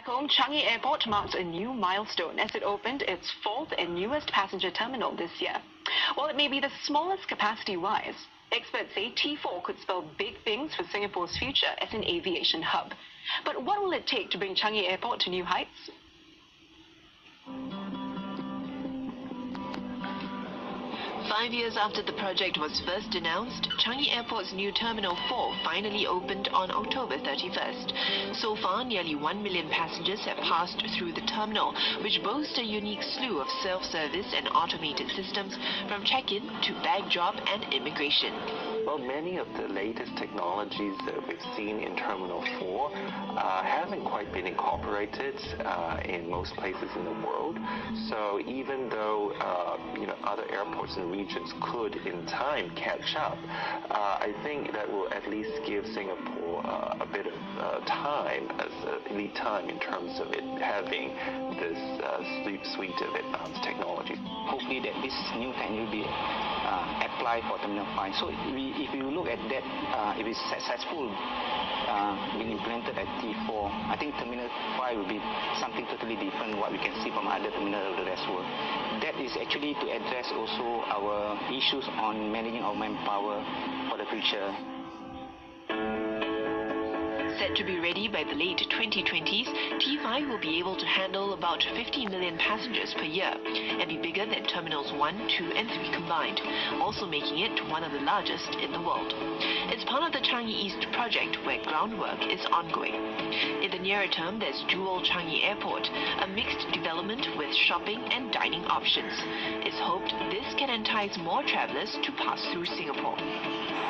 Back home, Changi Airport marks a new milestone as it opened its fourth and newest passenger terminal this year. While it may be the smallest capacity-wise, experts say T4 could spell big things for Singapore's future as an aviation hub. But what will it take to bring Changi Airport to new heights? 5 years after the project was first announced, Changi Airport's new Terminal 4 finally opened on October 31st. So far, nearly 1 million passengers have passed through the terminal, which boasts a unique slew of self-service and automated systems from check-in to bag drop and immigration. Well, many of the latest technologies that we've seen in Terminal 4 haven't quite been incorporated in most places in the world. So even though other airports and regions could in time catch up, I think that will at least give Singapore a bit of time, as lead time in terms of it having this suite of advanced technology. Hopefully that this new technology will be applied for Terminal 5. So if you look at that, if it's successful being implemented at T4, I think Terminal 5 will be something totally different what we can see from other terminals of the rest world. That is actually to address also our issues on managing our manpower for the future. Set to be ready by the late 2020s, T5 will be able to handle about 50 million passengers per year and be bigger than Terminals 1, 2 and 3 combined, also making it one of the largest in the world. It's part of the Changi East project where groundwork is ongoing. In the nearer term, there's Dual Changi Airport, a mixed development with shopping and dining options. It's hoped this can entice more travellers to pass through Singapore.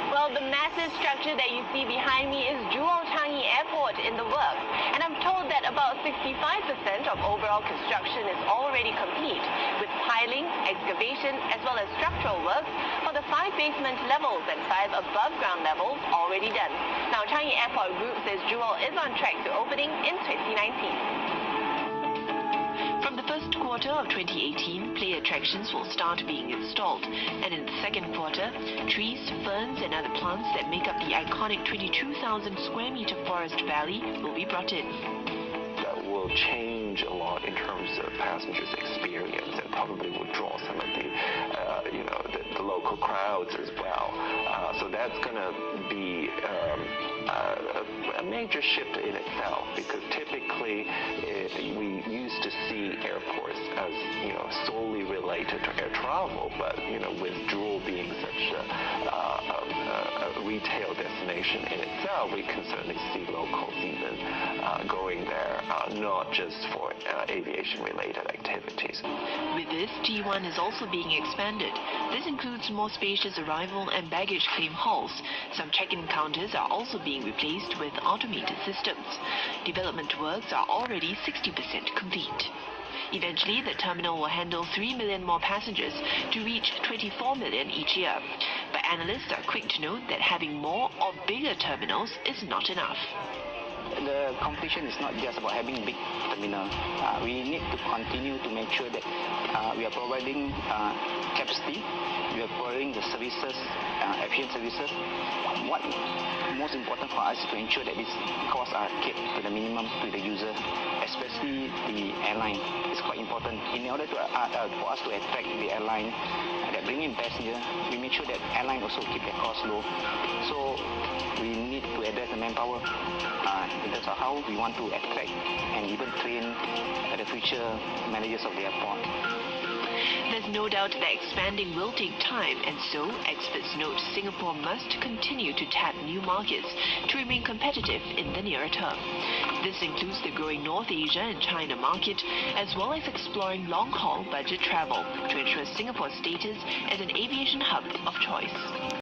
Well, the massive structure that you see behind me is Dual Changi Airport in the works, and I'm told that about 65% of overall construction is already complete, with piling, excavation, as well as structural works for the 5 basement levels and 5 above ground levels already done. Now, Changi Airport Group says Dual is on track to opening in 2019. From the first quarter of 2018, play attractions will start being installed, and in the second quarter, trees, ferns and other plants that make up the iconic 22,000 square meter forest valley will be brought in. That will change a lot in terms of passengers' experience and probably will draw some of the local crowds as well. So that's going to be a major shift in itself, because typically we used to see airports as solely related to air travel, but with Dual being such a retail destination in itself, we can certainly see locals even going there, not just for aviation-related activities. With this, T1 is also being expanded. This includes more spacious arrival and baggage claim halls. Some check-in counters are also being replaced with automated systems. Development works are already 60% complete. Eventually, the terminal will handle 3 million more passengers to reach 24 million each year. But analysts are quick to note that having more or bigger terminals is not enough. The competition is not just about having big terminal. We need to continue to make sure that we are providing capacity, we are providing the services, efficient services. What most important for us is to ensure that these costs are kept to the minimum to the user, especially the airline. It's quite important. In order to for us to attract the airline that bring in passengers, we make sure that airline also keep their costs low. So we need to address the manpower in terms of how we want to attract and even train the future managers of the airport. There's no doubt that expanding will take time, and so experts note Singapore must continue to tap new markets to remain competitive in the nearer term. This includes the growing North Asia and China market, as well as exploring long-haul budget travel to ensure Singapore's status as an aviation hub of choice.